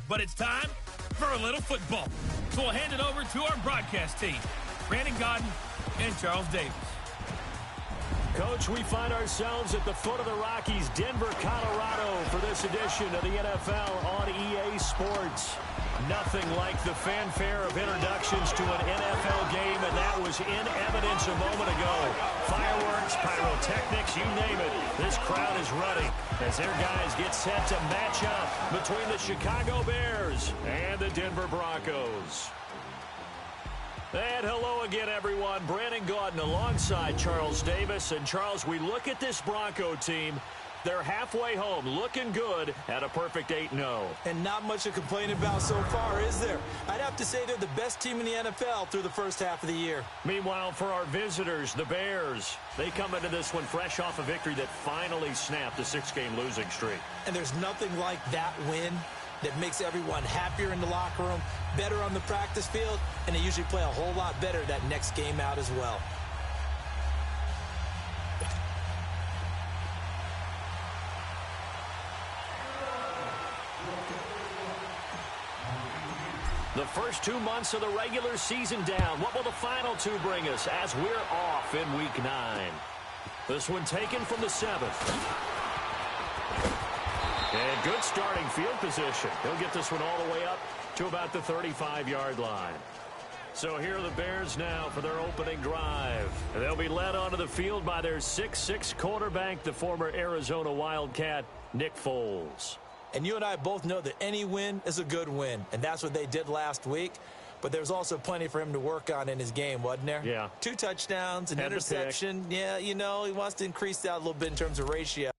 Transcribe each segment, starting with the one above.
but it's time for a little football. So we'll hand it over to our broadcast team, Brandon Gaudin and Charles Davis. Coach, we find ourselves at the foot of the Rockies, Denver, Colorado, for this edition of the NFL on EA Sports. Nothing like the fanfare of introductions to an NFL game, and that was in evidence a moment ago. Fireworks, pyrotechnics, you name it. This crowd is running as their guys get set to match up between the Chicago Bears and the Denver Broncos. And hello again, everyone. Brandon Gaudin alongside Charles Davis. And, Charles, we look at this Bronco team. They're halfway home, looking good at a perfect 8-0. And not much to complain about so far, is there? I'd have to say they're the best team in the NFL through the first half of the year. Meanwhile, for our visitors, the Bears, they come into this one fresh off a victory that finally snapped a 6-game losing streak. And there's nothing like that win that makes everyone happier in the locker room, better on the practice field, and they usually play a whole lot better that next game out as well. The first 2 months of the regular season down. What will the final 2 bring us as we're off in Week 9? This one taken from the 7th. And good starting field position. He'll get this one all the way up to about the 35-yard line. So here are the Bears now for their opening drive. They'll be led onto the field by their 6'6" quarterback, the former Arizona Wildcat, Nick Foles. And you and I both know that any win is a good win, and that's what they did last week. But there's also plenty for him to work on in his game, wasn't there? Yeah. 2 touchdowns, an interception. Yeah, you know, he wants to increase that a little bit in terms of ratio.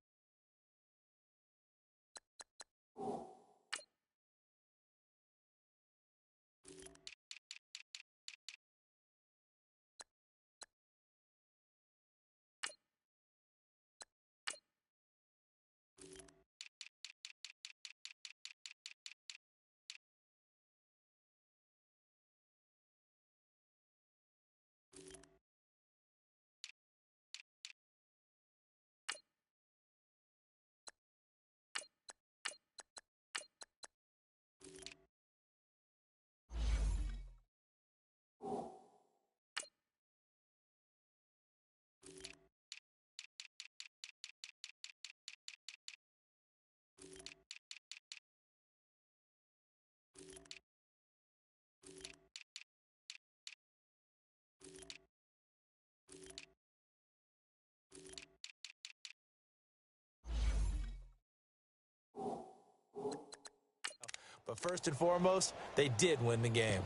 But first and foremost, they did win the game.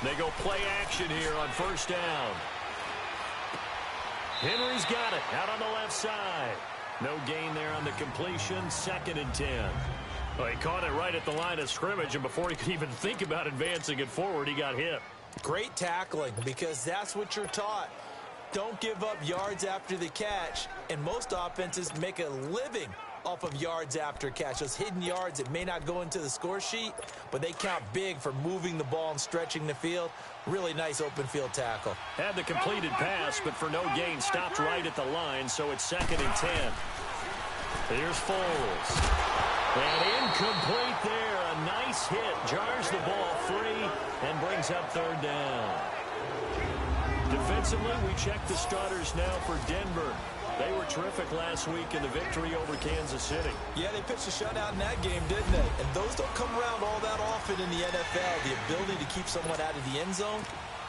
They go play action here on first down. Henry's got it out on the left side. No gain there on the completion. 2nd and 10. Well, he caught it right at the line of scrimmage, and before he could even think about advancing it forward, he got hit. Great tackling, because that's what you're taught. Don't give up yards after the catch, and most offenses make a living off of yards after catch. Those hidden yards that may not go into the score sheet, but they count big for moving the ball and stretching the field. Really nice open field tackle. Had the completed pass, but for no gain, stopped right at the line, so it's 2nd and 10. Here's Foles. And incomplete there. A nice hit. Jars the ball free and brings up 3rd down. Defensively, we check the starters now for Denver. They were terrific last week in the victory over Kansas City. Yeah, they pitched a shutout in that game, didn't they? And those don't come around all that often in the NFL. The ability to keep someone out of the end zone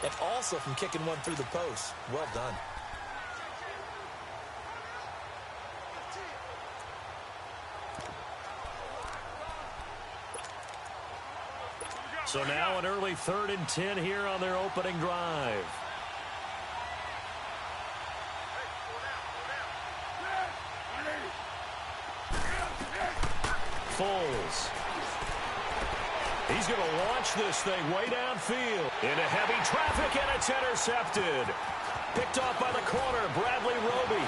and also from kicking one through the post. Well done. So now an early 3rd and 10 here on their opening drive. Foles. He's going to launch this thing way downfield. Into heavy traffic, and it's intercepted. Picked off by the corner, Bradley Roby.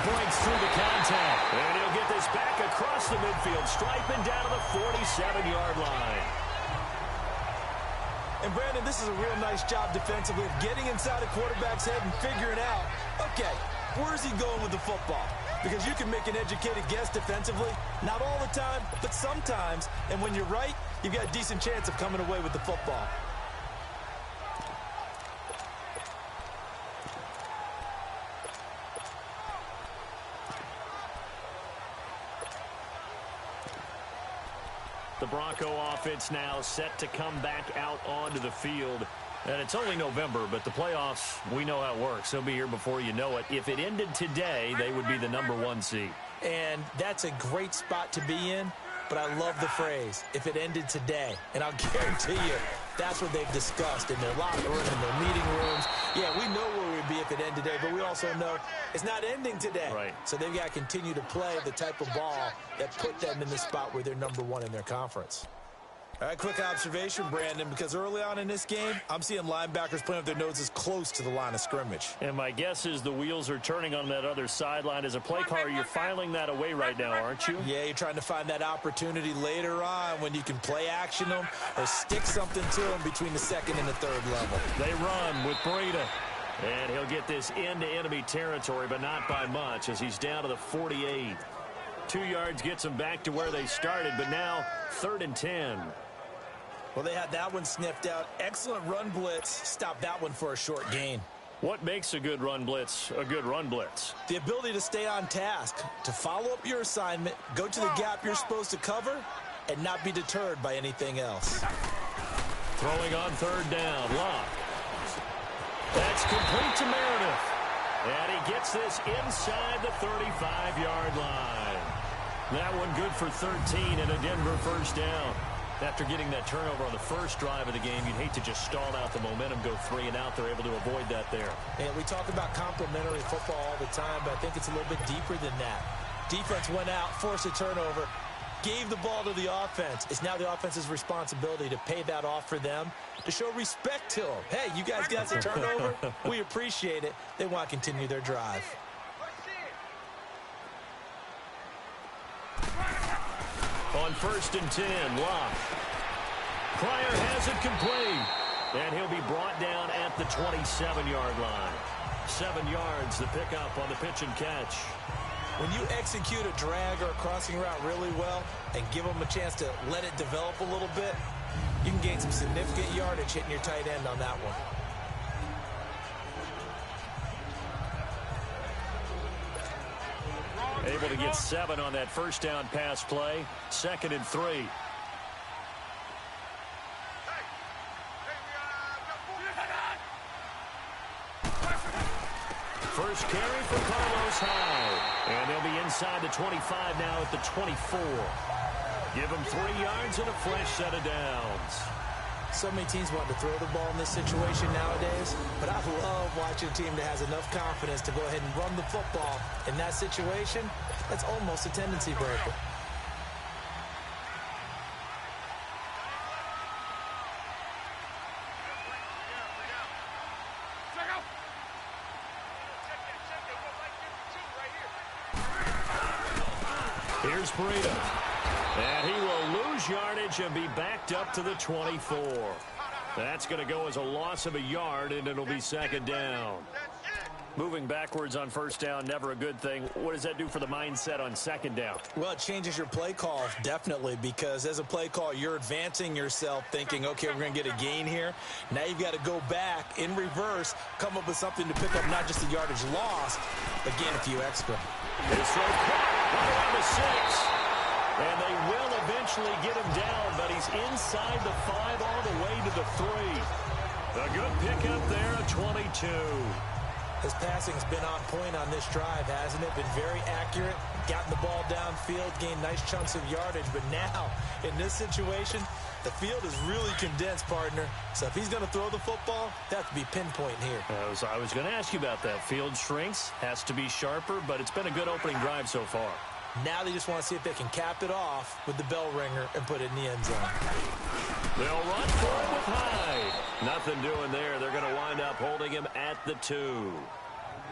Breaks through the contact. And he'll get this back across the midfield stripe and down to the 47-yard line. And, Brandon, this is a real nice job defensively of getting inside a quarterback's head and figuring out, okay, where's he going with the football? Because you can make an educated guess defensively. Not all the time, but sometimes. And when you're right, you've got a decent chance of coming away with the football. The Bronco offense now set to come back out onto the field. And it's only November, but the playoffs, we know how it works. They'll be here before you know it. If it ended today, they would be the #1 seed. And that's a great spot to be in, but I love the phrase, if it ended today. And I'll guarantee you, that's what they've discussed in their locker room, in their meeting rooms. Yeah, we know where we'd be if it ended today, but we also know it's not ending today. Right. So they've got to continue to play the type of ball that put them in the spot where they're #1 in their conference. All right, quick observation, Brandon, because early on in this game, I'm seeing linebackers playing with their noses close to the line of scrimmage. And my guess is the wheels are turning on that other sideline. As a play caller, you're filing that away right now, aren't you? Yeah, you're trying to find that opportunity later on when you can play action them or stick something to them between the second and the third level. They run with Breida. And he'll get this into enemy territory, but not by much as he's down to the 48. 2 yards gets them back to where they started, but now 3rd and 10. Well, they had that one sniffed out. Excellent run blitz. Stop that one for a short gain. What makes a good run blitz a good run blitz? The ability to stay on task, to follow up your assignment, go to the gap you're supposed to cover, and not be deterred by anything else. Throwing on 3rd down. Locke. That's complete to Meredith. And he gets this inside the 35-yard line. That one good for 13 and a Denver 1st down. After getting that turnover on the first drive of the game, you'd hate to just stall out the momentum, go 3 and out. They're able to avoid that there. And we talk about complementary football all the time, but I think it's a little bit deeper than that. Defense went out, forced a turnover, gave the ball to the offense. It's now the offense's responsibility to pay that off for them, to show respect to them. Hey, you guys got the turnover. We appreciate it. They want to continue their drive. On 1st and 10, Locke. Pryor has it complete. And he'll be brought down at the 27-yard line. 7 yards, the pickup on the pitch and catch. When you execute a drag or a crossing route really well and give them a chance to let it develop a little bit, you can gain some significant yardage hitting your tight end on that one. Able to get 7 on that 1st down pass play. 2nd and 3. First carry for Carlos Hyde. And they'll be inside the 25 now at the 24. Give them 3 yards and a fresh set of downs. So many teams want to throw the ball in this situation nowadays, but I love watching a team that has enough confidence to go ahead and run the football. In that situation, that's almost a tendency breaker. Here's Breida. And he will lose yardage and be backed up to the 24. That's going to go as a loss of a yard, and it'll be 2nd down. Moving backwards on 1st down, never a good thing. What does that do for the mindset on 2nd down? Well, it changes your play call, definitely, because as a play call, you're advancing yourself thinking, okay, we're going to get a gain here. Now you've got to go back in reverse, come up with something to pick up not just the yardage lost, but gain a few extra. This throw caught right around the 6. And they will eventually get him down, but he's inside the 5 all the way to the 3. A good pickup there at 22. His passing's been on point on this drive, hasn't it? Been very accurate, gotten the ball downfield, gained nice chunks of yardage. But now, in this situation, the field is really condensed, partner. So if he's going to throw the football, that has to be pinpoint here. I was going to ask you about that. Field shrinks, has to be sharper, but it's been a good opening drive so far. Now they just want to see if they can cap it off with the bell ringer and put it in the end zone. They'll run for it with Hyde. Nothing doing there. They're going to wind up holding him at the 2.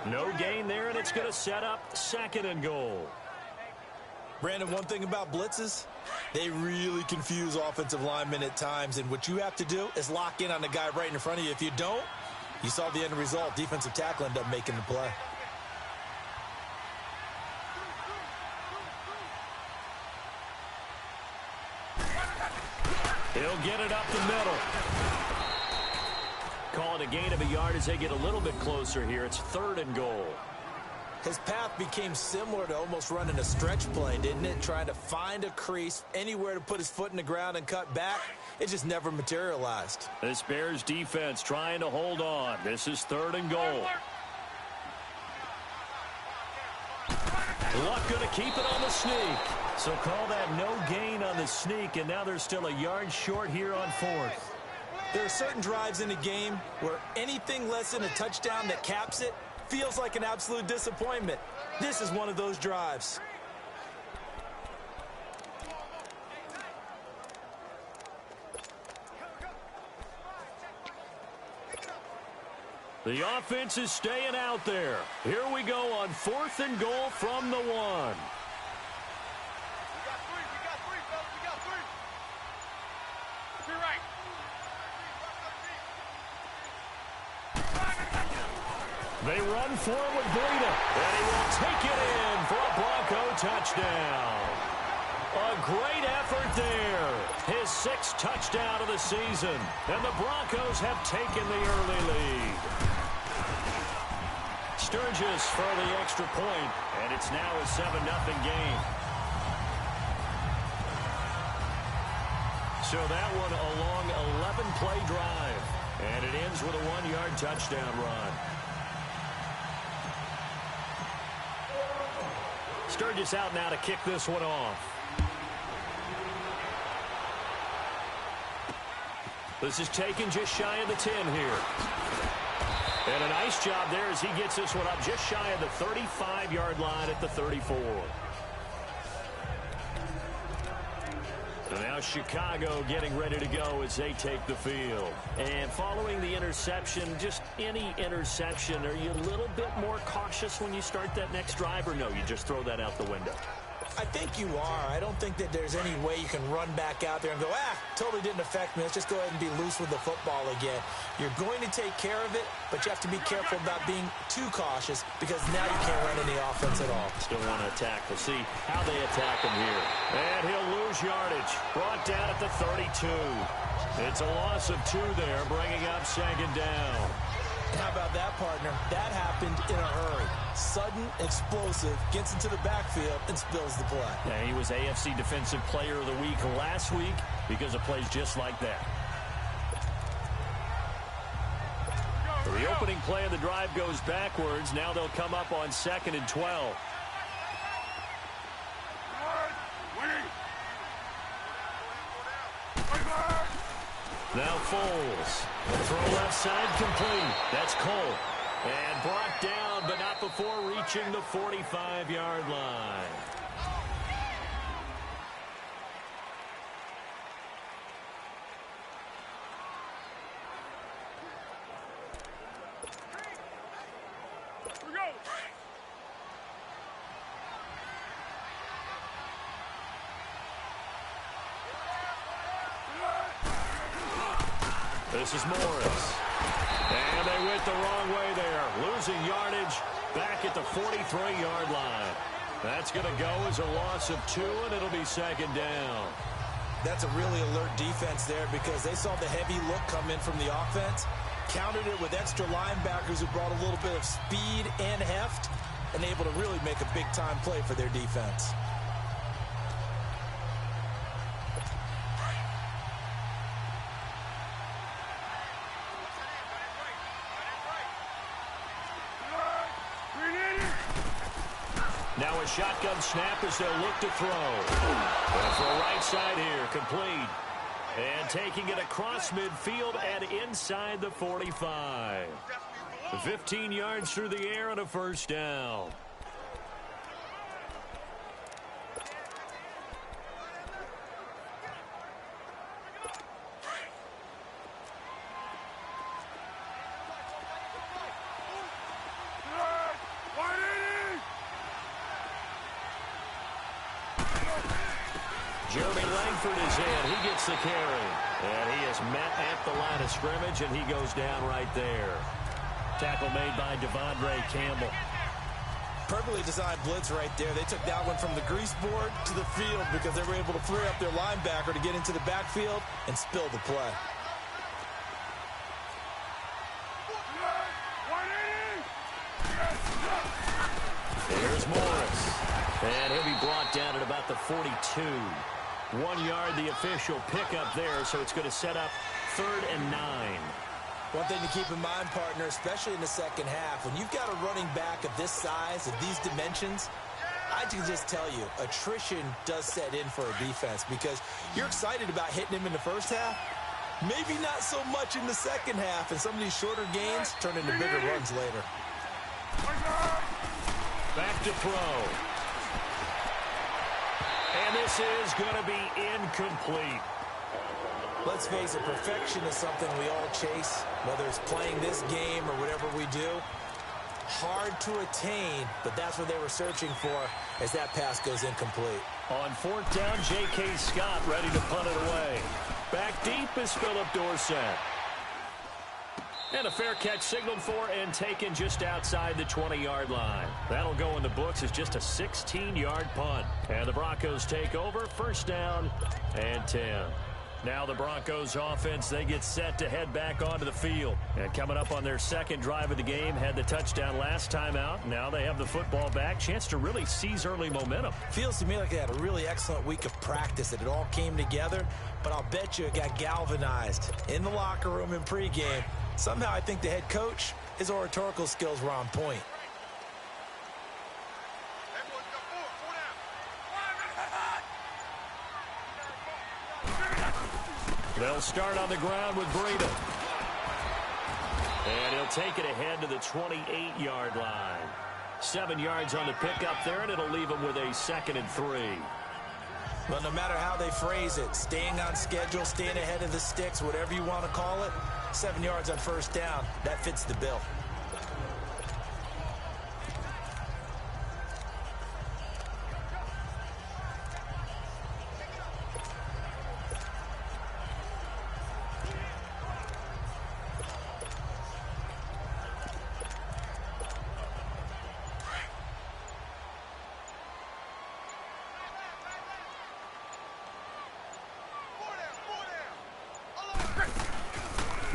No gain there, and it's going to set up 2nd and goal. Brandon, one thing about blitzes, they really confuse offensive linemen at times, and what you have to do is lock in on the guy right in front of you. If you don't, you saw the end result. Defensive tackle ended up making the play. He'll get it up the middle. Call it a gain of a yard as they get a little bit closer here. It's 3rd and goal. His path became similar to almost running a stretch play, didn't it? Trying to find a crease, anywhere to put his foot in the ground and cut back. It just never materialized. This Bears defense trying to hold on. This is 3rd and goal. Luck going to keep it on the sneak. So call that no gain on the sneak, and now they're still a yard short here on 4th. There are certain drives in a game where anything less than a touchdown that caps it feels like an absolute disappointment. This is one of those drives. The offense is staying out there. Here we go on 4th and goal from the 1. We got three, fellas. We got three. Three right. They run for it with Breida, and he will take it in for a Bronco touchdown. A great effort there. His 6th touchdown of the season, and the Broncos have taken the early lead. Sturgis for the extra point, and it's now a 7-0 game. So that one a long 11-play drive, and it ends with a 1-yard touchdown run. Sturgis out now to kick this one off. This is taken just shy of the 10 here. And a nice job there as he gets this one up just shy of the 35-yard line at the 34. So now Chicago getting ready to go as they take the field. And following the interception, just any interception, are you a little bit more cautious when you start that next drive, or no, you just throw that out the window? I think you are. I don't think that there's any way you can run back out there and go, totally didn't affect me. Let's just go ahead and be loose with the football again. You're going to take care of it, but you have to be careful about being too cautious because now you can't run any offense at all. Still want to attack. We'll see how they attack him here. And he'll lose yardage. Brought down at the 32. It's a loss of 2 there, bringing up 2nd down. How about that, partner? That happened in a hurry. Sudden, explosive, gets into the backfield, and spills the play. Yeah, he was AFC Defensive Player of the Week last week because of plays just like that. The opening play of the drive goes backwards. Now they'll come up on 2nd and 12. Now Foles. Throw left side complete. That's Cole. And brought down, but not before reaching the 45-yard line. This is Morris. And they went the wrong way there. Losing yardage back at the 43-yard line. That's going to go as a loss of 2, and it'll be 2nd down. That's a really alert defense there because they saw the heavy look come in from the offense, countered it with extra linebackers who brought a little bit of speed and heft, and able to really make a big-time play for their defense. Now a shotgun snap as they'll look to throw. And for a right side here, complete. And taking it across midfield and inside the 45. 15 yards through the air and a 1st down. Winford is in. He gets the carry. And he is met at the line of scrimmage, and he goes down right there. Tackle made by Devondre Campbell. Perfectly designed blitz right there. They took that one from the grease board to the field because they were able to free up their linebacker to get into the backfield and spill the play. Here's Morris. And he'll be brought down at about the 42. 1 yard, the official pickup there, so it's going to set up 3rd and 9. One thing to keep in mind, partner, especially in the second half, when you've got a running back of this size, of these dimensions, I can just tell you, attrition does set in for a defense because you're excited about hitting him in the first half, maybe not so much in the second half, and some of these shorter gains turn into bigger runs later. Back to throw. And this is going to be incomplete. Let's face it, perfection is something we all chase, whether it's playing this game or whatever we do. Hard to attain, but that's what they were searching for as that pass goes incomplete. On 4th down, J.K. Scott ready to punt it away. Back deep is Philip Dorsett. And a fair catch signaled for and taken just outside the 20-yard line. That'll go in the books as just a 16-yard punt. And the Broncos take over, 1st down and 10. Now the Broncos offense, they get set to head back onto the field. And coming up on their 2nd drive of the game, had the touchdown last time out. Now they have the football back. Chance to really seize early momentum. Feels to me like they had a really excellent week of practice, that it all came together. But I'll bet you it got galvanized in the locker room in pregame. Somehow I think the head coach, his oratorical skills were on point. They'll start on the ground with Breida. And he'll take it ahead to the 28-yard line. 7 yards on the pickup there, and it'll leave him with a 2nd and 3. Well, no matter how they phrase it, staying on schedule, staying ahead of the sticks, whatever you want to call it, 7 yards on 1st down, that fits the bill.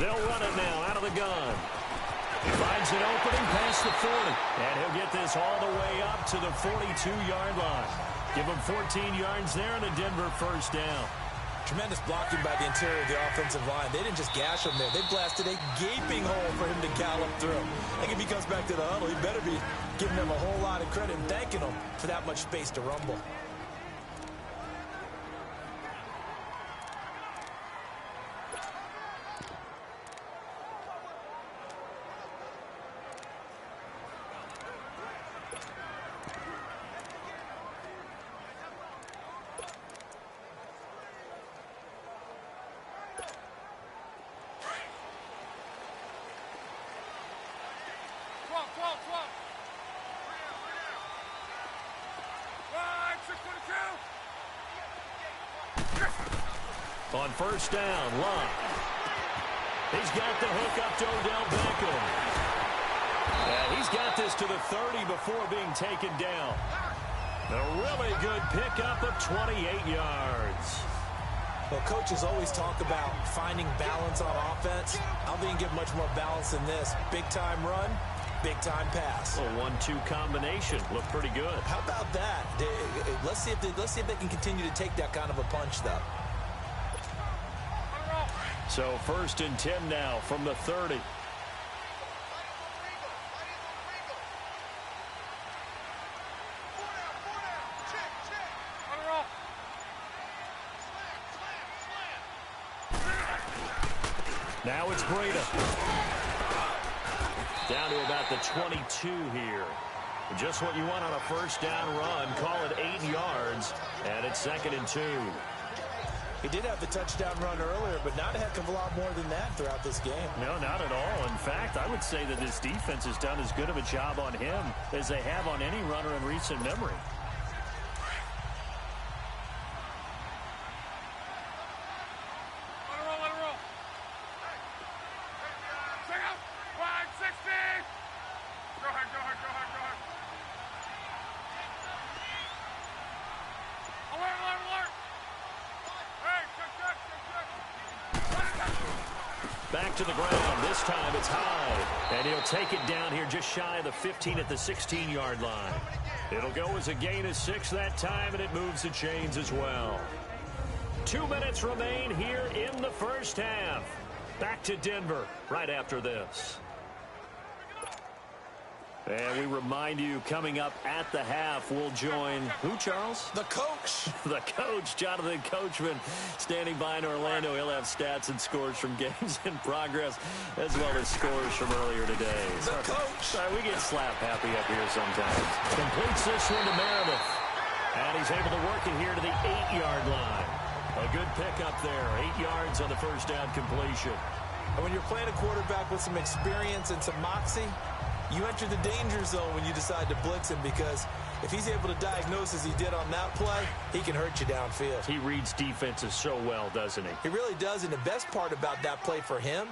They'll run it now out of the gun. He finds an opening past the 40. And he'll get this all the way up to the 42-yard line. Give him 14 yards there and a Denver 1st down. Tremendous blocking by the interior of the offensive line. They didn't just gash him there. They blasted a gaping hole for him to gallop through. I think if he comes back to the huddle, he better be giving them a whole lot of credit and thanking them for that much space to rumble. On 1st down, Love. He's got the hook up to Odell Beckham. And he's got this to the 30 before being taken down. A really good pickup of 28 yards. Well, coaches always talk about finding balance on offense. I don't think you can get much more balance than this. Big-time run, big-time pass. A 1-2 combination. Looked pretty good. How about that? Let's see if they can continue to take that kind of a punch, though. So 1st and 10 now from the 30. Now it's Breida. Down to about the 22 here. Just what you want on a 1st down run. Call it 8 yards. And it's 2nd and 2. He did have the touchdown run earlier, but not a heck of a lot more than that throughout this game. No, not at all. In fact, I would say that this defense has done as good of a job on him as they have on any runner in recent memory. back to the ground. This time it's high. And he'll take it down here just shy of the 15 at the 16-yard line. It'll go as a gain of 6 that time, and it moves the chains as well. 2 minutes remain here in the first half. Back to Denver right after this. And we remind you, coming up at the half, we'll join who, Charles? The coach. The coach, Jonathan Coachman, standing by in Orlando. He'll have stats and scores from games in progress, as well as scores from earlier today. The coach. Sorry, we get slap happy up here sometimes. Completes this one to Meredith. And he's able to work it here to the 8-yard line. A good pickup there. 8 yards on the first down completion. And when you're playing a quarterback with some experience and some moxie, you enter the danger zone when you decide to blitz him, because if he's able to diagnose as he did on that play, he can hurt you downfield. He reads defenses so well, doesn't he? He really does, and the best part about that play for him,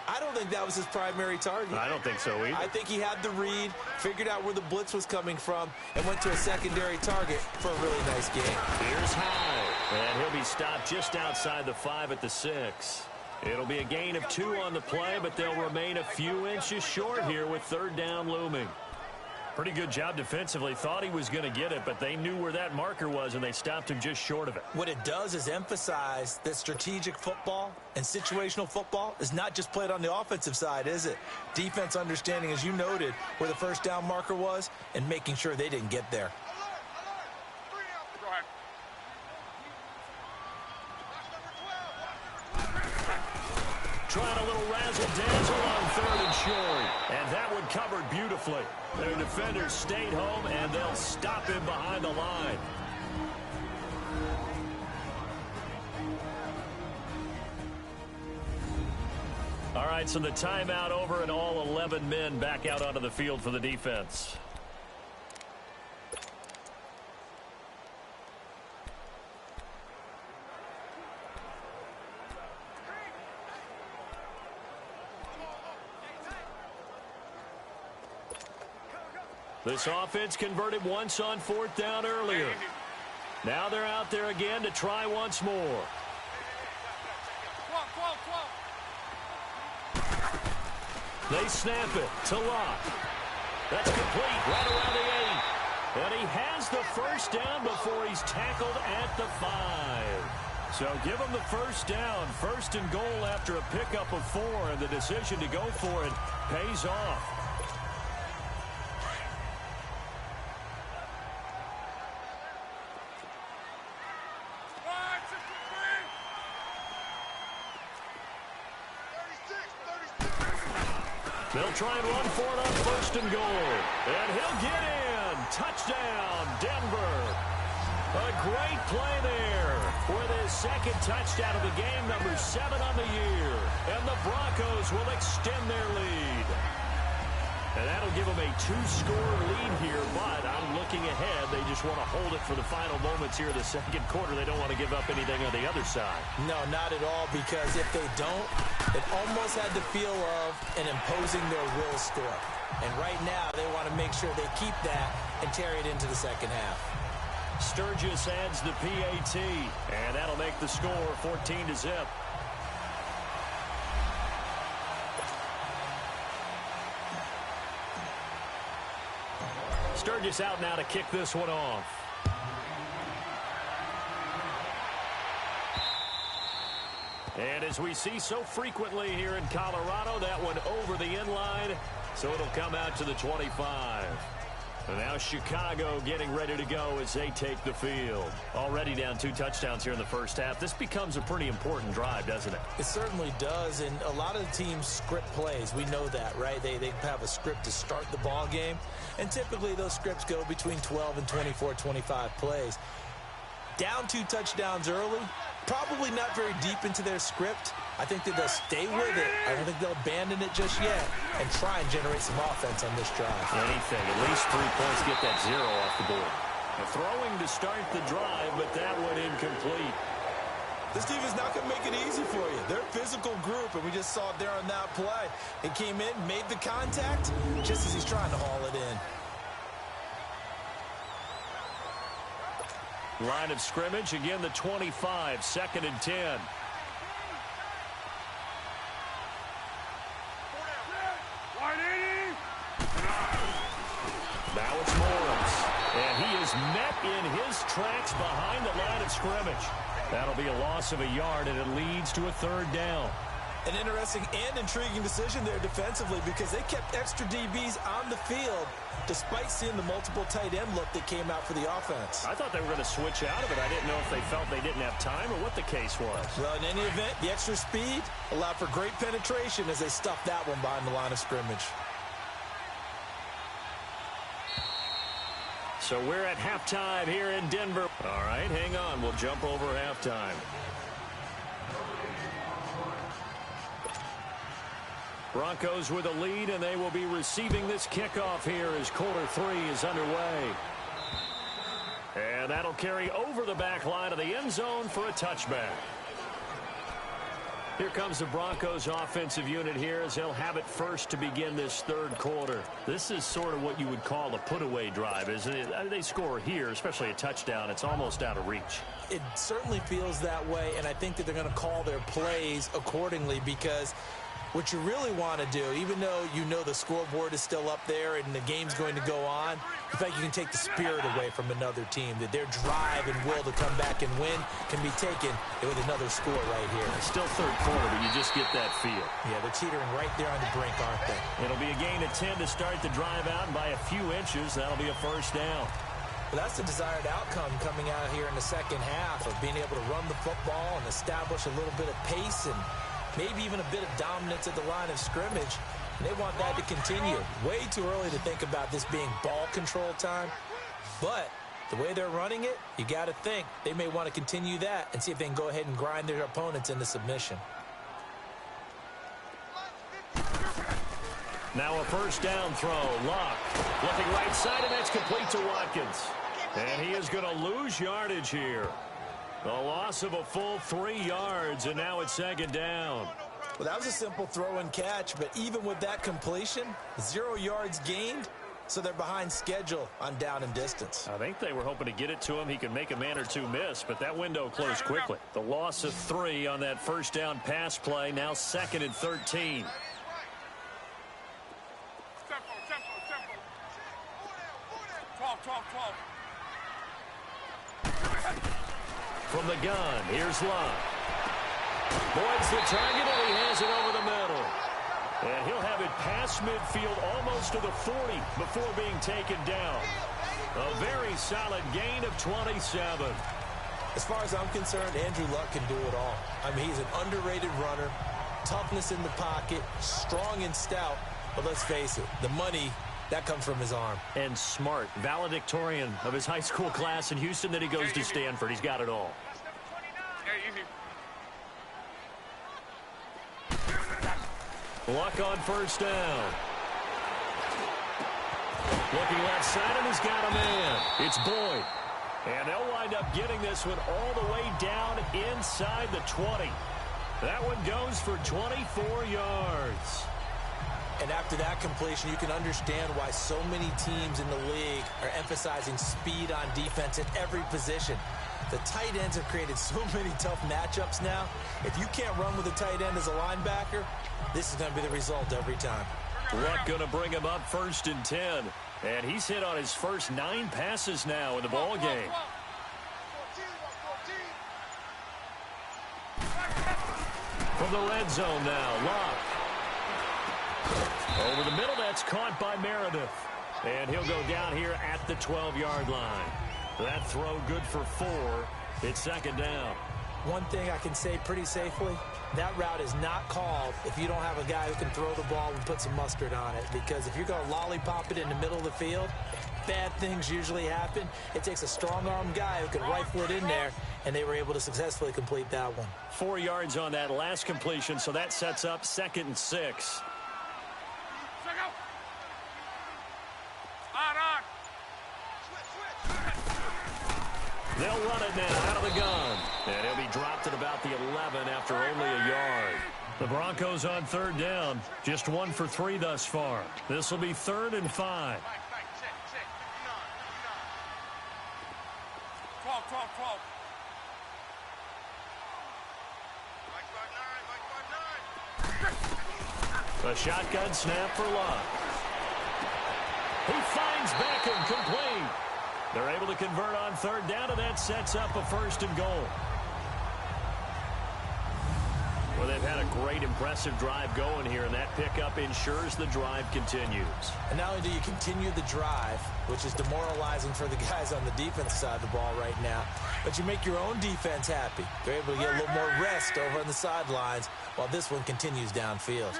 I don't think that was his primary target. I don't think so either. I think he had the read, figured out where the blitz was coming from, and went to a secondary target for a really nice game. Here's High, and he'll be stopped just outside the 5 at the 6. It'll be a gain of 2 on the play, but they'll remain a few inches short here with third down looming. Pretty good job defensively. Thought he was going to get it, but they knew where that marker was, and they stopped him just short of it. What it does is emphasize that strategic football and situational football is not just played on the offensive side, is it? Defense understanding, as you noted, where the first down marker was and making sure they didn't get there. Trying a little razzle-dazzle on third and short. And that one covered beautifully. Their defenders stayed home, and they'll stop him behind the line. All right, so the timeout over, and all 11 men back out onto the field for the defense. This offense converted once on fourth down earlier. Now they're out there again to try once more. They snap it to Locke. That's complete right around the 8. And he has the first down before he's tackled at the 5. So give him the first down. First and goal after a pickup of 4. And the decision to go for it pays off. They'll try and run for it on first and goal. And he'll get in. Touchdown, Denver. A great play there with his second touchdown of the game, number 7 on the year. And the Broncos will extend their lead. And that'll give them a 2-score lead here, but I'm looking ahead. They just want to hold it for the final moments here in the second quarter. They don't want to give up anything on the other side. No, not at all, because if they don't, it almost had the feel of an imposing their will score. And right now, they want to make sure they keep that and carry it into the second half. Sturgis adds the PAT, and that'll make the score 14-0. Sturgis out now to kick this one off. And as we see so frequently here in Colorado, that one over the end line, so it'll come out to the 25. And now Chicago getting ready to go as they take the field. Already down 2 touchdowns here in the first half. This becomes a pretty important drive, doesn't it? It certainly does, and a lot of the teams script plays. We know that, right? They have a script to start the ball game, and typically those scripts go between 12 and 24, 25 plays. Down 2 touchdowns early, probably not very deep into their script. I think that they'll stay with it. I don't think they'll abandon it just yet and try and generate some offense on this drive. Anything, at least 3 points, get that 0 off the board. Throwing to start the drive, but that one incomplete. This team is not going to make it easy for you. They're a physical group, and we just saw it there on that play. It came in, made the contact, just as he's trying to haul it in. Line of scrimmage, again the 25, 2nd and 10. Now it's Morris. And he is met in his tracks behind the line of scrimmage. That'll be a loss of a yard, and it leads to a third down. An interesting and intriguing decision there defensively because they kept extra DBs on the field despite seeing the multiple tight end look that came out for the offense. I thought they were going to switch out of it. I didn't know if they felt they didn't have time or what the case was. Well, in any event, the extra speed allowed for great penetration as they stuffed that one behind the line of scrimmage. So we're at halftime here in Denver. All right, hang on. We'll jump over halftime. Broncos with a lead, and they will be receiving this kickoff here as quarter 3 is underway. And that'll carry over the back line of the end zone for a touchback. Here comes the Broncos offensive unit here as they'll have it first to begin this third quarter. This is sort of what you would call a put-away drive, isn't it? They score here, especially a touchdown. It's almost out of reach. It certainly feels that way, and I think that they're going to call their plays accordingly because what you really want to do, even though you know the scoreboard is still up there and the game's going to go on, in fact, you can take the spirit away from another team, that their drive and will to come back and win can be taken with another score right here. It's still third quarter, but you just get that feel. Yeah, they're teetering right there on the brink, aren't they? It'll be a gain of 10 to start the drive out, and by a few inches, that'll be a first down. But that's the desired outcome coming out here in the second half of being able to run the football and establish a little bit of pace and maybe even a bit of dominance at the line of scrimmage. And they want that to continue. Way too early to think about this being ball control time. But the way they're running it, you got to think they may want to continue that and see if they can go ahead and grind their opponents into submission. Now a first down throw. Luck looking right side, and that's complete to Watkins. And he is going to lose yardage here. A loss of a full 3 yards, and now it's second down. Well, that was a simple throw and catch, but even with that completion, 0 yards gained, so they're behind schedule on down and distance. I think they were hoping to get it to him. He could make a man or two miss, but that window closed quickly. The loss of 3 on that first down pass play, now 2nd and 13. From the gun, here's Luck. Boyd's the target, and he has it over the middle. And he'll have it past midfield almost to the 40 before being taken down. A very solid gain of 27. As far as I'm concerned, Andrew Luck can do it all. I mean, he's an underrated runner, toughness in the pocket, strong and stout. But let's face it, the money, that comes from his arm. And smart, valedictorian of his high school class in Houston, that he goes to Stanford. He's got it all. Luck on first down. Looking left side, and he's got a man. It's Boyd. And they'll wind up getting this one all the way down inside the 20. That one goes for 24 yards. And after that completion, you can understand why so many teams in the league are emphasizing speed on defense at every position. The tight ends have created so many tough matchups now. If you can't run with a tight end as a linebacker, this is going to be the result every time. Luck going to bring him up 1st and 10. And he's hit on his first 9 passes now in the ball game. From the red zone now, Luck. Over the middle, that's caught by Meredith. And he'll go down here at the 12-yard line. That throw good for 4. It's second down. One thing I can say pretty safely, that route is not called if you don't have a guy who can throw the ball and put some mustard on it. Because if you're going to lollipop it in the middle of the field, bad things usually happen. It takes a strong-arm guy who can rifle it in there, and they were able to successfully complete that one. 4 yards on that last completion, so that sets up 2nd and 6. They'll run it now out of the gun. And he'll be dropped at about the 11 after only a yard. The Broncos on 3rd down. Just 1 for 3 thus far. This will be 3rd and 5. 12. A shotgun snap for Luck. He finds Beckham, complete. They're able to convert on third down, and that sets up a 1st and goal. Well, they've had a great, impressive drive going here, and that pickup ensures the drive continues. And not only do you continue the drive, which is demoralizing for the guys on the defense side of the ball right now, but you make your own defense happy. They're able to get a little more rest over on the sidelines while this one continues downfield.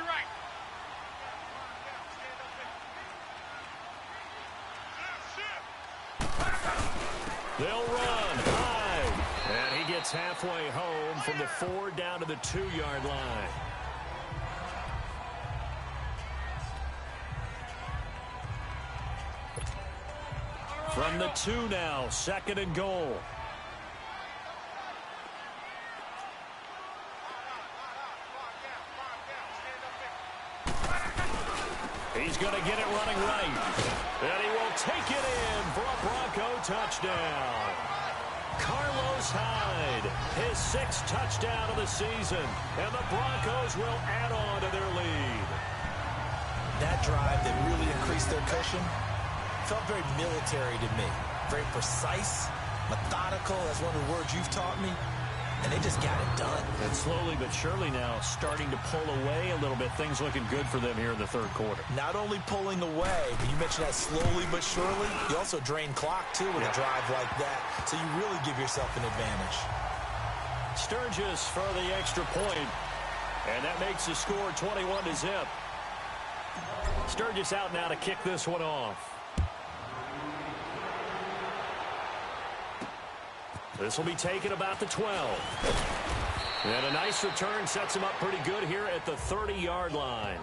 They'll run high, and he gets halfway home from the 4 down to the 2-yard line. From the 2 now, 2nd and goal. He's going to get it running right. And he will take it in for a Bronco touchdown. Carlos Hyde, his 6th touchdown of the season. And the Broncos will add on to their lead. That drive that really increased their cushion felt very military to me. Very precise, methodical. That's one of the words you've taught me. And they just got it done. And slowly but surely now starting to pull away a little bit. Things looking good for them here in the 3rd quarter. Not only pulling away, but you mentioned that slowly but surely. You also drain clock, too, with a drive like that. So you really give yourself an advantage. Sturgis for the extra point. And that makes the score 21-0. Sturgis out now to kick this one off. This will be taken about the 12. And a nice return sets him up pretty good here at the 30-yard line.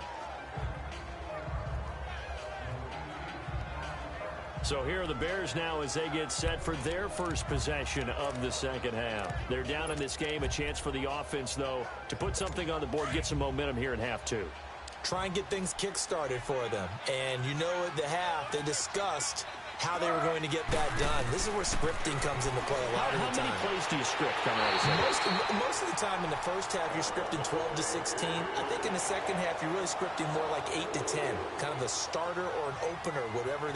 So here are the Bears now as they get set for their first possession of the 2nd half. They're down in this game. A chance for the offense, though, to put something on the board, get some momentum here in half 2. Try and get things kick-started for them. And you know at the half, they discussed how they were going to get that done. This is where scripting comes into play a lot of the time. How many plays do you script coming out of the Most of the time in the first half, you're scripting 12 to 16. I think in the second half, you're really scripting more like 8 to 10. Kind of a starter or an opener, whatever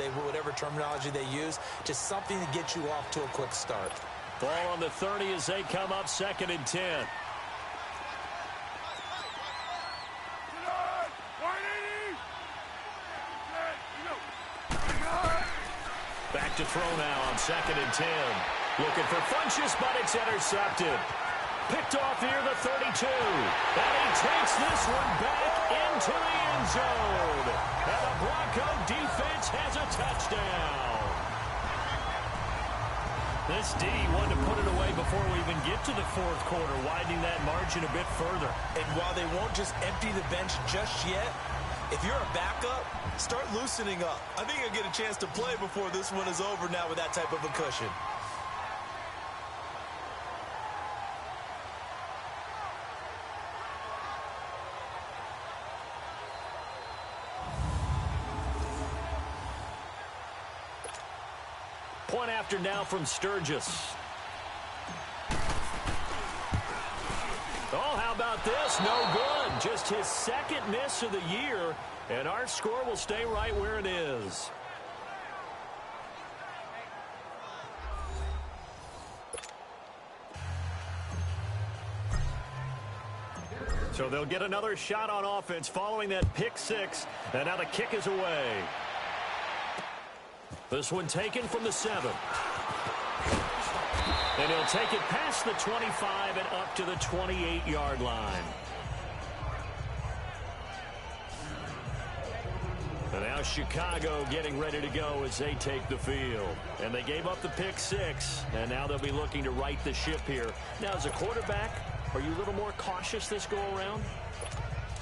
terminology they use. Just something to get you off to a quick start. Ball on the 30 as they come up 2nd and 10. Back to throw now on 2nd and 10. Looking for Funchess, but it's intercepted. Picked off near the 32. And he takes this one back into the end zone. And the Bronco defense has a touchdown. This D wanted to put it away before we even get to the 4th quarter, widening that margin a bit further. And while they won't just empty the bench just yet, if you're a backup, start loosening up. I think you'll get a chance to play before this one is over now with that type of a cushion. Point after now from Sturgis. Oh, how about this? No good. Just his 2nd miss of the year, and our score will stay right where it is. So they'll get another shot on offense following that pick 6, and now the kick is away. This one taken from the 7. And he'll take it past the 25 and up to the 28-yard line. And now Chicago getting ready to go as they take the field. And they gave up the pick 6, and now they'll be looking to right the ship here. Now, as a quarterback, are you a little more cautious this go-around?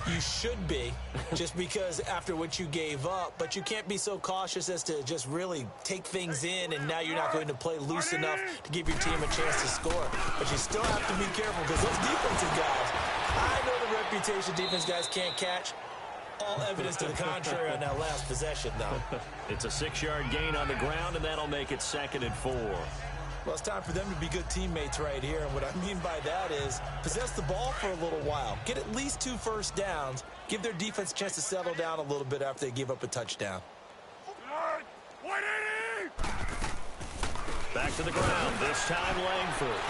You should be, just because after what you gave up, but you can't be so cautious as to just really take things in, and now you're not going to play loose enough to give your team a chance to score. But you still have to be careful, because those defensive guys, I know the reputation defense guys can't catch. All evidence to the contrary on that last possession, though. It's a 6-yard gain on the ground, and that'll make it 2nd and 4. Well, it's time for them to be good teammates right here. And what I mean by that is possess the ball for a little while. Get at least 2 first downs. Give their defense a chance to settle down a little bit after they give up a touchdown. Back to the ground. This time Langford.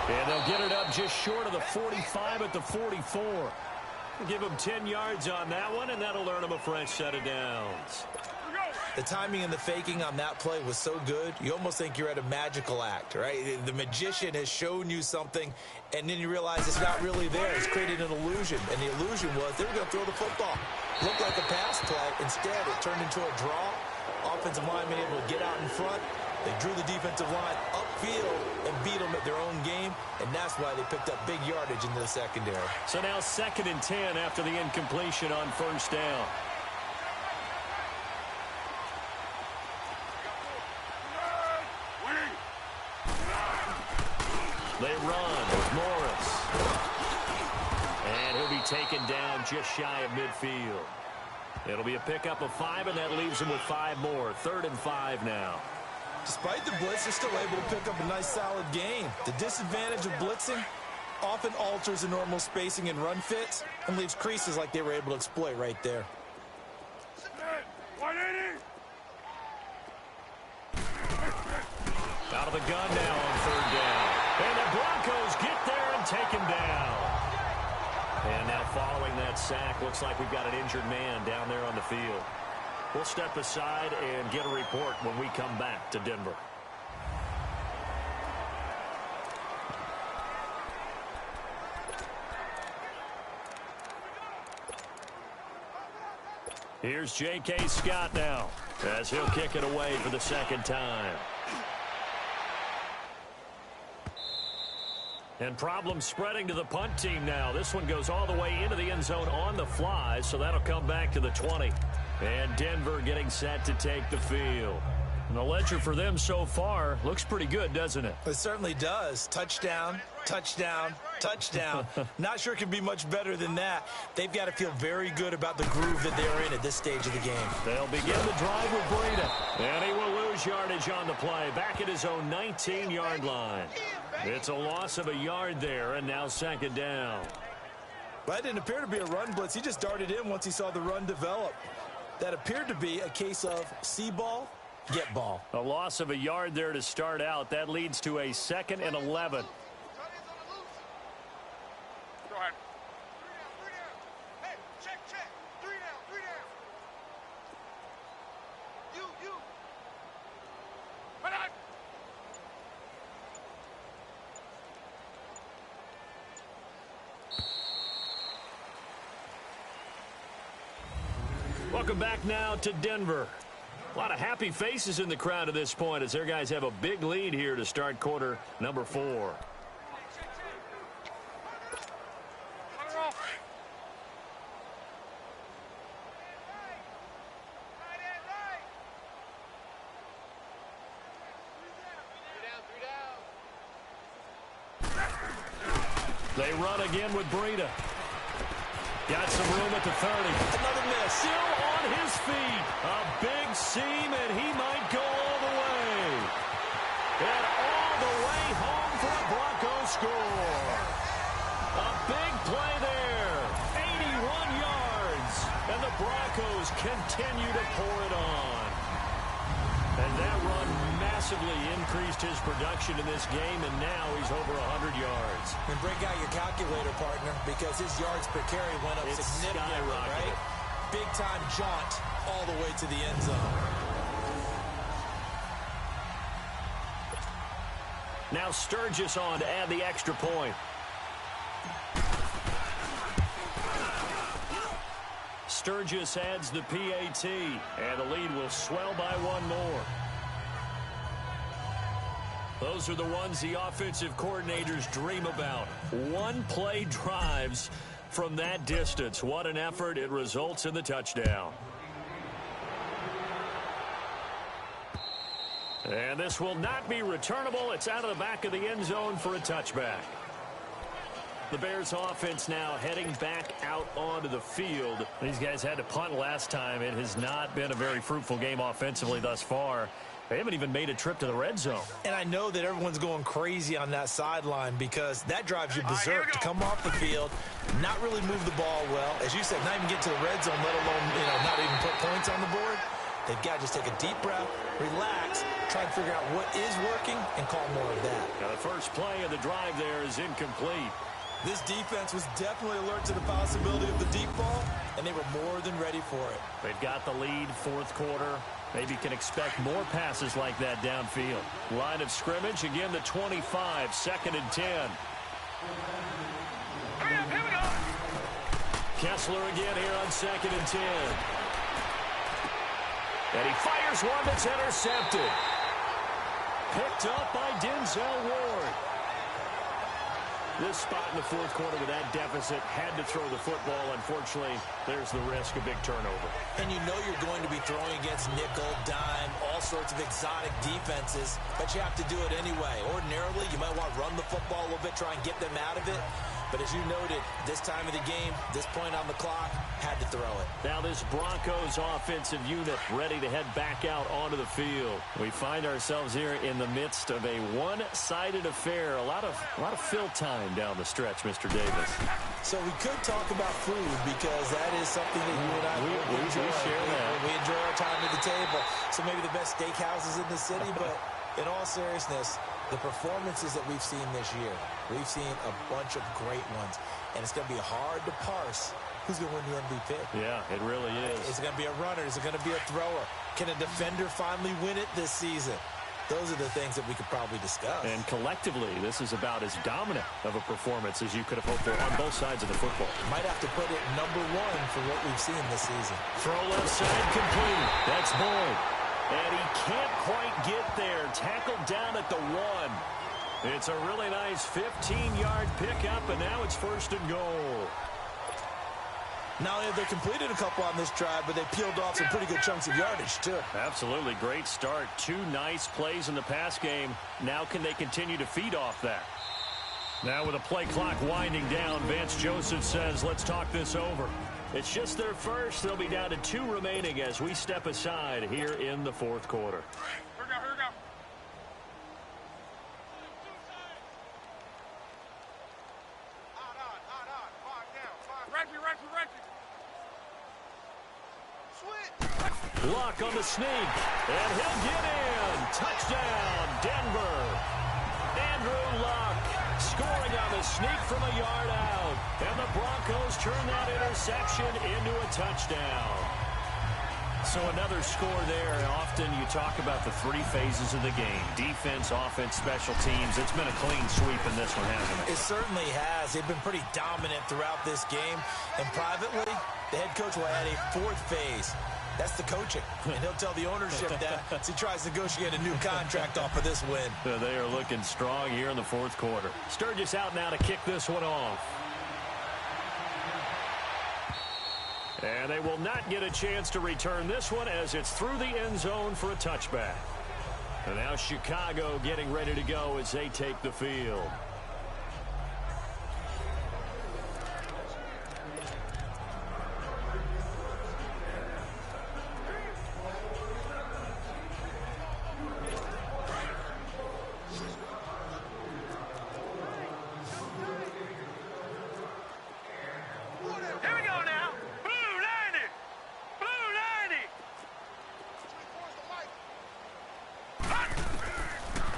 And they'll get it up just short of the 45 at the 44. Give them 10 yards on that one, and that'll earn them a fresh set of downs. The timing and the faking on that play was so good, you almost think you're at a magical act, right? The magician has shown you something, and then you realize it's not really there. It's created an illusion, and the illusion was they were going to throw the football. Looked like a pass play. Instead, it turned into a draw. Offensive lineman able to get out in front. They drew the defensive line upfield and beat them at their own game, and that's why they picked up big yardage into the secondary. So now 2nd and 10 after the incompletion on first down. They run with Morris. And he'll be taken down just shy of midfield. It'll be a pickup of 5, and that leaves him with 5 more. 3rd and 5 now. Despite the blitz, they're still able to pick up a nice, solid gain. The disadvantage of blitzing often alters the normal spacing and run fits and leaves creases like they were able to exploit right there. Out of the gun now on 3rd down. And the Broncos get there and take him down. And now following that sack, looks like we've got an injured man down there on the field. We'll step aside and get a report when we come back to Denver. Here's J.K. Scott now as he'll kick it away for the 2nd time. And problems spreading to the punt team now. This one goes all the way into the end zone on the fly, so that'll come back to the 20. And Denver getting set to take the field. And the ledger for them so far looks pretty good, doesn't it? It certainly does. Touchdown, touchdown, touchdown. Not sure it can be much better than that. They've got to feel very good about the groove that they're in at this stage of the game. They'll begin the drive with Breida. And he will lose yardage on the play. Back at his own 19-yard line. It's a loss of a yard there, and now 2nd down. That didn't appear to be a run blitz. He just darted in once he saw the run develop. That appeared to be a case of see ball, get ball. A loss of a yard there to start out. That leads to a 2nd and 11. Go ahead. 3 down. Hey, check. 3 down. You. Come on. Welcome back now to Denver. A lot of happy faces in the crowd at this point as their guys have a big lead here to start quarter number 4. They run again with Breida. Got some room at the 30. Another miss. Still on his feet. A big seam, and he might go all the way. And all the way home for a Broncos score. A big play there. 81 yards. And the Broncos continue to pour it on. And that run massively increased his production in this game, and now he's over 100 yards. And break out your calculator, partner, because his yards per carry went up significantly, right? Big-time jaunt all the way to the end zone. Now Sturgis on to add the extra point. Sturgis adds the PAT, and the lead will swell by 1 more. Those are the ones the offensive coordinators dream about. One-play drives from that distance. What an effort. It results in the touchdown. And this will not be returnable. It's out of the back of the end zone for a touchback. The Bears offense now heading back out onto the field. These guys had to punt last time. It has not been a very fruitful game offensively thus far. They haven't even made a trip to the red zone. And I know that everyone's going crazy on that sideline because that drives you berserk to come off the field, not really move the ball well. As you said, not even get to the red zone, let alone, not even put points on the board. They've got to just take a deep breath, relax, try and figure out what is working, and call more of that. Now the first play of the drive there is incomplete. This defense was definitely alert to the possibility of the deep ball, and they were more than ready for it. They've got the lead, fourth quarter. Maybe can expect more passes like that downfield. Line of scrimmage, again the 25, 2nd and 10. Hurry up, here we go. Kessler again here on 2nd and 10. And he fires one that's intercepted. Picked up by Denzel Ward. This spot in the fourth quarter with that deficit, had to throw the football. Unfortunately, there's the risk of big turnover. And you know you're going to be throwing against nickel, dime, all sorts of exotic defenses, but you have to do it anyway. Ordinarily, you might want to run the football a little bit, try and get them out of it. But as you noted, this time of the game, this point on the clock, had to throw it. Now this Broncos offensive unit ready to head back out onto the field. We find ourselves here in the midst of a one-sided affair. A lot of fill time down the stretch, Mr. Davis. So we could talk about food because that is something that you and I enjoy. We share that. We enjoy our time at the table. So maybe the best steakhouses in the city, but in all seriousness, the performances that we've seen this year, we've seen a bunch of great ones, and it's going to be hard to parse who's going to win the MVP. Yeah, it really is. Is it going to be a runner? Is it going to be a thrower? Can a defender finally win it this season? Those are the things that we could probably discuss. And collectively, this is about as dominant of a performance as you could have hoped for on both sides of the football. Might have to put it number one for what we've seen this season. Throw left side complete. That's Boyd. And he can't quite get there. Tackled down at the 1. It's a really nice 15-yard pickup, and now it's 1st and goal. Not only have they completed a couple on this drive, but they peeled off some pretty good chunks of yardage, too. Absolutely. Great start. 2 nice plays in the pass game. Now can they continue to feed off that? Now with a play clock winding down, Vance Joseph says, let's talk this over. It's just their first. They'll be down to 2 remaining as we step aside here in the fourth quarter. Here we go, here we go. Hot, quiet down, Reggie. Switch. Luck on the sneak, and he'll get in. Touchdown, Denver. Andrew Luck scoring on the sneak from a yard out. And the Broncos turn that interception into a touchdown. So another score there. Often you talk about the 3 phases of the game. Defense, offense, special teams. It's been a clean sweep in this one, hasn't it? It certainly has. They've been pretty dominant throughout this game. And privately, the head coach will add a 4th phase. That's the coaching. And he'll tell the ownership that as he tries to negotiate a new contract off of this win. They are looking strong here in the fourth quarter. Sturgis out now to kick this one off. And they will not get a chance to return this one as it's through the end zone for a touchback. And now Chicago getting ready to go as they take the field.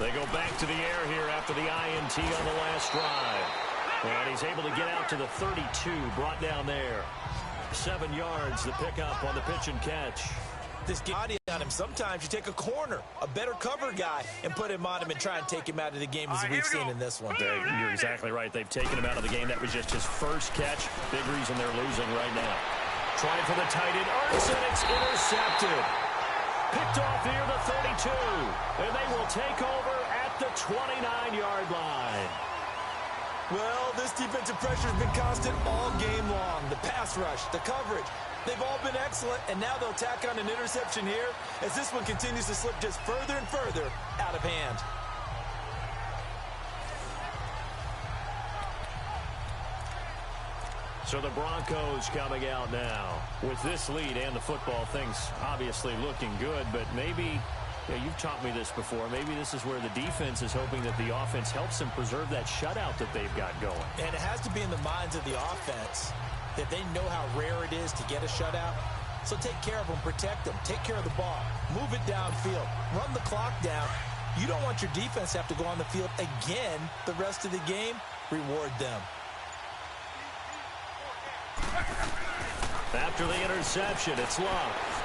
They go back to the air here after the INT on the last drive. And he's able to get out to the 32, brought down there. 7 yards, the pickup on the pitch and catch. This body on him. Sometimes you take a corner, a better cover guy, and put him on him and try and take him out of the game as we've seen in this one. You're exactly right. They've taken him out of the game. That was just his first catch. Big reason they're losing right now. Trying for the tight end. Ertz, and it's intercepted. Picked off near the 32. And they will take over at the 29-yard line. Well, this defensive pressure has been constant all game long. The pass rush, the coverage, they've all been excellent, and now they'll tack on an interception here as this one continues to slip just further and further out of hand. So the Broncos coming out now. With this lead and the football, things obviously looking good, but maybe, you've taught me this before, maybe this is where the defense is hoping that the offense helps them preserve that shutout that they've got going. And it has to be in the minds of the offense that they know how rare it is to get a shutout. So take care of them, protect them, take care of the ball, move it downfield, run the clock down. You don't want your defense to have to go on the field again the rest of the game. Reward them. After the interception, it's Love.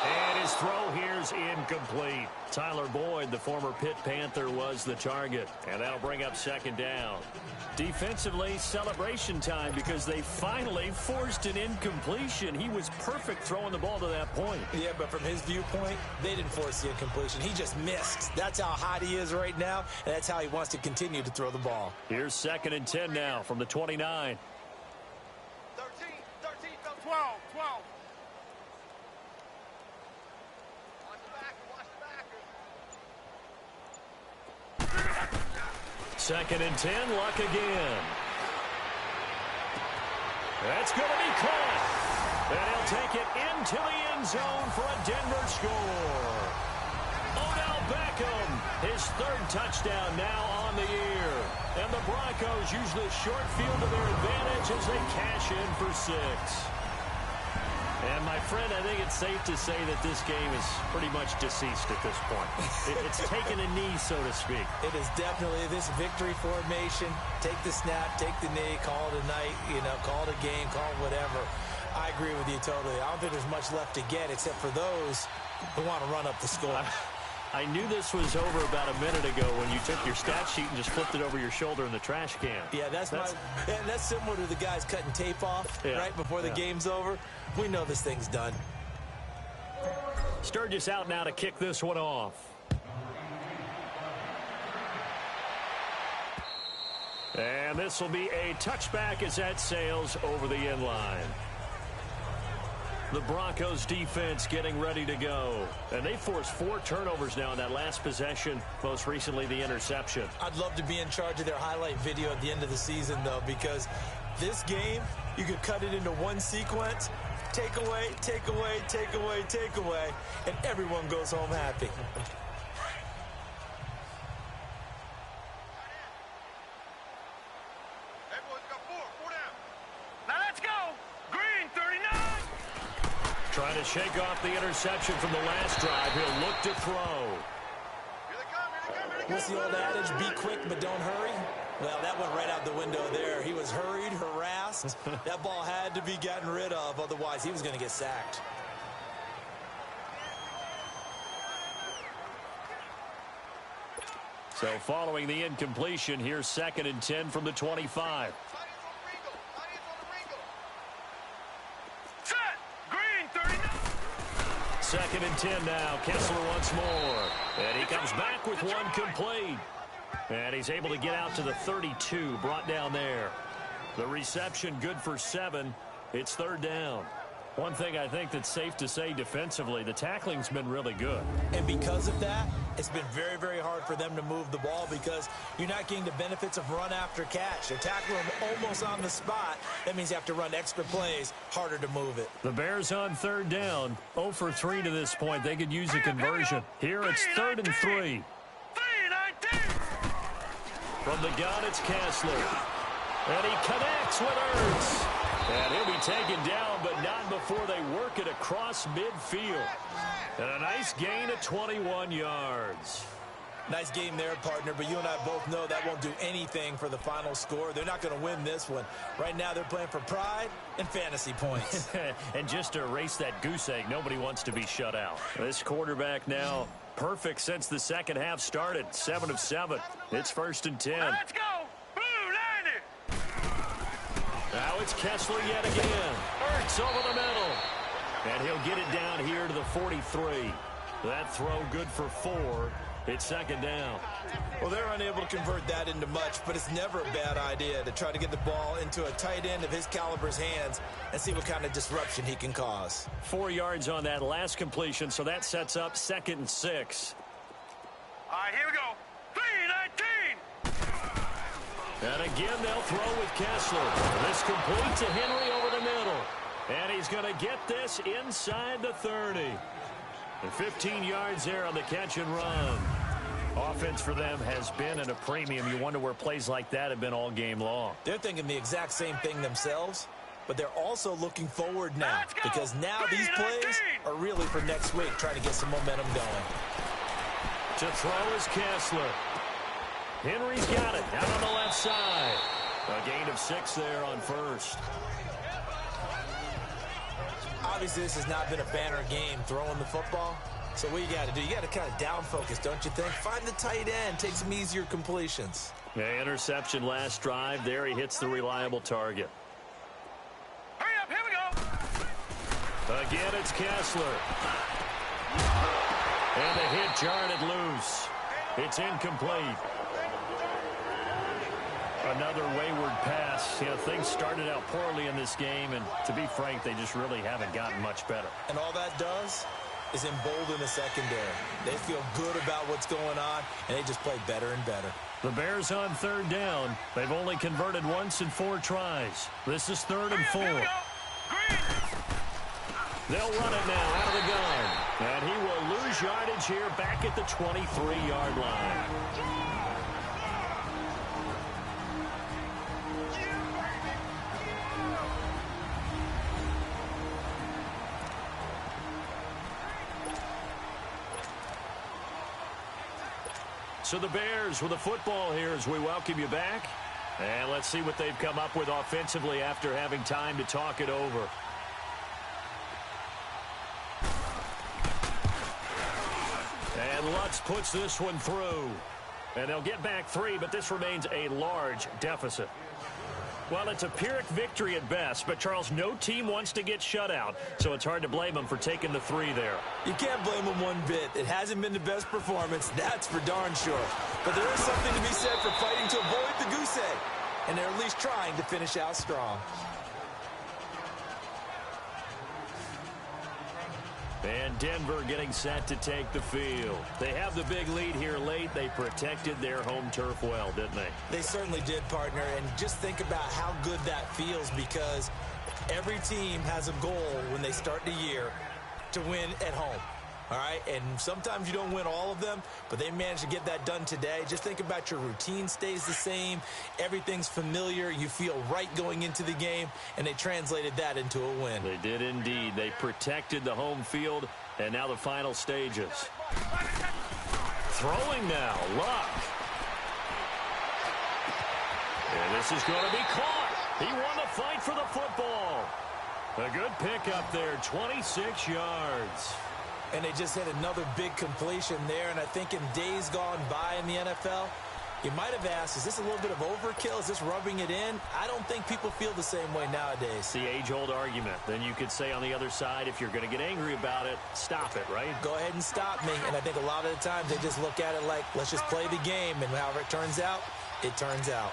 And his throw here's incomplete. Tyler Boyd, the former Pitt Panther, was the target. And that'll bring up second down. Defensively, celebration time because they finally forced an incompletion. He was perfect throwing the ball to that point. Yeah, but from his viewpoint, they didn't force the incompletion. He just missed. That's how hot he is right now, and that's how he wants to continue to throw the ball. Here's 2nd and 10 now from the 29. 13, 12. Watch the backer. 2nd and 10, Luck again. That's going to be caught. And he'll take it into the end zone for a Denver score. Odell Beckham, his 3rd touchdown now on the year. And the Broncos use this short field to their advantage as they cash in for 6. And, my friend, I think it's safe to say that this game is pretty much deceased at this point. It's taken a knee, so to speak. It is definitely this victory formation. Take the snap, take the knee, call it a night, call it a game, call it whatever. I agree with you totally. I don't think there's much left to get except for those who want to run up the score. I knew this was over about a minute ago when you took your stat sheet and just flipped it over your shoulder in the trash can. Yeah, that's similar to the guys cutting tape off right before the game's over. We know this thing's done. Sturgis out now to kick this one off. And this will be a touchback as that sails over the end line. The Broncos defense getting ready to go. And they forced 4 turnovers now in that last possession, most recently the interception. I'd love to be in charge of their highlight video at the end of the season, though, because this game, you could cut it into one sequence, take away, take away, take away, take away, and everyone goes home happy. Everyone's got 4 down. Now let's go. Green, 39. Trying to shake off the interception from the last drive. He'll look to throw. Here they come. What's the old adage, be quick but don't hurry? Well, that went right out the window there. He was hurried, harassed. That ball had to be gotten rid of, otherwise he was going to get sacked. So following the incompletion, here's 2nd and 10 from the 25. Second and 10 now. Kessler once more. And he comes back with one complete. And he's able to get out to the 32, brought down there. The reception good for 7. It's 3rd down. One thing I think that's safe to say defensively, the tackling's been really good. And because of that, it's been very, very hard for them to move the ball because you're not getting the benefits of run after catch. They're tackling almost on the spot. That means you have to run extra plays, harder to move it. The Bears on 3rd down, 0 for 3 to this point. They could use a conversion. Here it's 3rd and 3. From the gun, it's Kessler. And he connects with Ertz. And he'll be taken down, but not before they work it across midfield. And a nice gain of 21 yards. Nice game there, partner, but you and I both know that won't do anything for the final score. They're not going to win this one. Right now they're playing for pride and fantasy points. And just to erase that goose egg, nobody wants to be shut out. This quarterback now perfect since the second half started. 7 of 7. It's 1st and 10. Let's go. Blue 90. Now it's Kessler yet again. Ertz over the middle. And he'll get it down here to the 43. That throw good for 4. It's 2nd down. Well, they're unable to convert that into much, but it's never a bad idea to try to get the ball into a tight end of his caliber's hands and see what kind of disruption he can cause. 4 yards on that last completion, so that sets up 2nd and 6. All right, here we go. 3-19. And again, they'll throw with Kessler. This complete to Henry over the middle. And he's going to get this inside the 30. And 15 yards there on the catch and run. Offense for them has been at a premium. You wonder where plays like that have been all game long. They're thinking the exact same thing themselves. but they're also looking forward now because now these plays are really for next week, trying to get some momentum going. To throw is Kessler. Henry's got it out on the left side. A gain of 6 there on first. Obviously, this has not been a banner game throwing the football. So what you got to do, you got to kind of down focus, don't you think? Find the tight end, take some easier completions. Yeah, interception last drive. There he hits the reliable target. Hurry up, here we go. Again, it's Kessler. And the hit jarred it loose. It's incomplete. Another wayward pass. You know, things started out poorly in this game, and to be frank, they just really haven't gotten much better. And all that does is embolden the secondary. They feel good about what's going on, and they just play better and better. The Bears on third down. They've only converted once in 4 tries. This is 3rd and 4. They'll run it now out of the gun. And he will lose yardage here back at the 23-yard line. So the Bears with the football here as we welcome you back. And let's see what they've come up with offensively after having time to talk it over. And Lutz puts this one through. And they'll get back 3, but this remains a large deficit. Well, it's a Pyrrhic victory at best, but, Charles, no team wants to get shut out, so it's hard to blame them for taking the 3 there. You can't blame them one bit. It hasn't been the best performance, that's for darn sure. But there is something to be said for fighting to avoid the goose egg, and they're at least trying to finish out strong. And Denver getting set to take the field. They have the big lead here late. They protected their home turf well, didn't they? They certainly did, partner. And just think about how good that feels, because every team has a goal when they start the year to win at home. All right, and sometimes you don't win all of them, but they managed to get that done today. Just think about your routine stays the same. Everything's familiar. You feel right going into the game, and they translated that into a win. They did indeed. They protected the home field, and now the final stages. Throwing now, Luck. And this is going to be caught. He won the fight for the football. A good pickup there, 26 yards. And they just hit another big completion there. And I think in days gone by in the NFL, you might have asked, is this a little bit of overkill? Is this rubbing it in? I don't think people feel the same way nowadays. The age-old argument. Then you could say on the other side, if you're going to get angry about it, stop it, right? Go ahead and stop me. And I think a lot of the times they just look at it like, let's just play the game. And however it turns out, it turns out.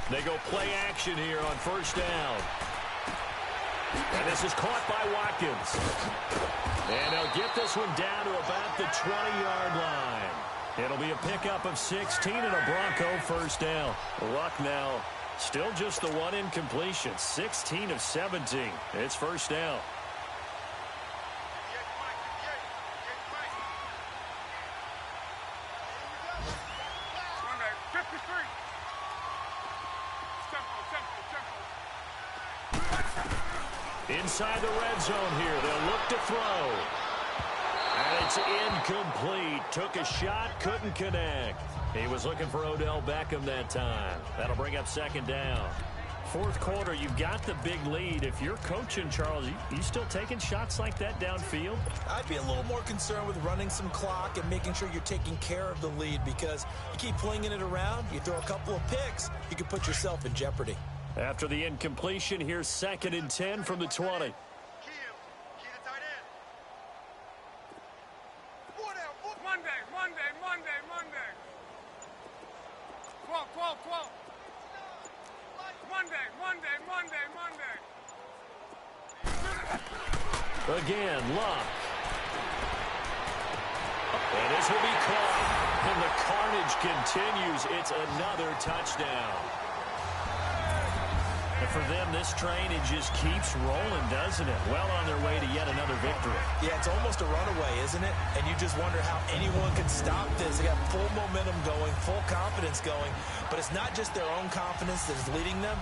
They go play action here on first down. And this is caught by Watkins. And they'll get this one down to about the 20-yard line. It'll be a pickup of 16 and a Bronco first down. Luck now still just the one incompletion. 16 of 17. It's first down. Inside the red zone here. They'll look to throw. And it's incomplete. Took a shot, couldn't connect. He was looking for Odell Beckham that time. That'll bring up second down. Fourth quarter, you've got the big lead. If you're coaching, Charles, you still taking shots like that downfield? I'd be a little more concerned with running some clock and making sure you're taking care of the lead, because you keep flinging it around, you throw a couple of picks, you can put yourself in jeopardy. After the incompletion, here's 2nd and 10 from the 20. Again, Luck. And this will be caught. And the carnage continues. It's another touchdown. And for them, this train, it just keeps rolling, doesn't it? Well on their way to yet another victory. Yeah, it's almost a runaway, isn't it? And you just wonder how anyone could stop this. They got full momentum going, full confidence going. But it's not just their own confidence that is leading them.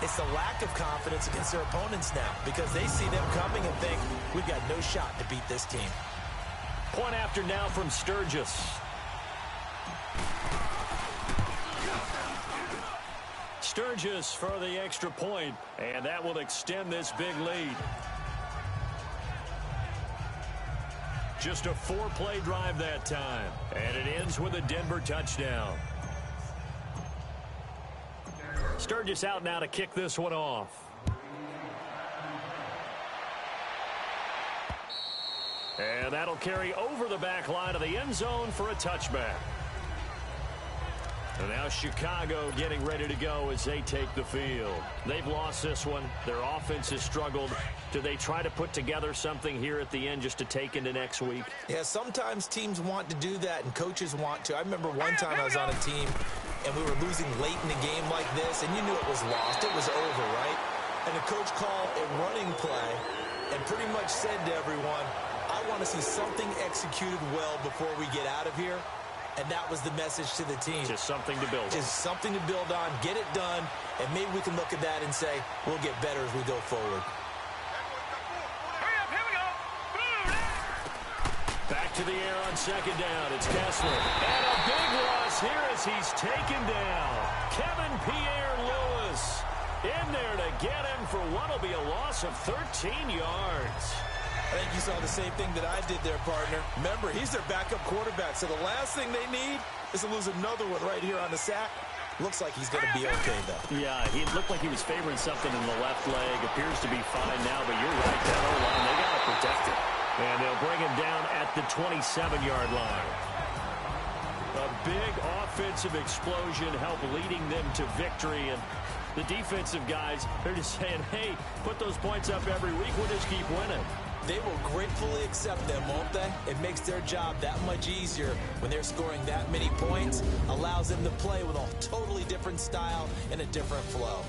It's the lack of confidence against their opponents now because they see them coming and think, we've got no shot to beat this team. Point after now from Sturgis. Sturgis for the extra point, and that will extend this big lead. Just a 4-play drive that time, and it ends with a Denver touchdown. Sturgis out now to kick this one off. And that'll carry over the back line of the end zone for a touchback. And now Chicago getting ready to go as they take the field. They've lost this one. Their offense has struggled. Do they try to put together something here at the end just to take into next week? Yeah, sometimes teams want to do that and coaches want to. I remember one time I was on a team and we were losing late in a game like this and you knew it was lost. It was over, right? And the coach called a running play and pretty much said to everyone, I want to see something executed well before we get out of here. And that was the message to the team. Just something to build on. Just something to build on, get it done, and maybe we can look at that and say, we'll get better as we go forward. Here we go. Back to the air on second down. It's Kessler. And a big loss here as he's taken down. Kevin Pierre-Louis in there to get him for what will be a loss of 13 yards. I think you saw the same thing that I did there, partner. Remember, he's their backup quarterback, so the last thing they need is to lose another one right here on the sack. Looks like he's going to be okay, though. Yeah, he looked like he was favoring something in the left leg. Appears to be fine now, but you're right. That O-line, they got to protect it. And they'll bring him down at the 27-yard line. A big offensive explosion helped leading them to victory. And the defensive guys, they're just saying, hey, put those points up every week. We'll just keep winning. They will gratefully accept them, won't they? It makes their job that much easier when they're scoring that many points. Allows them to play with a totally different style and a different flow.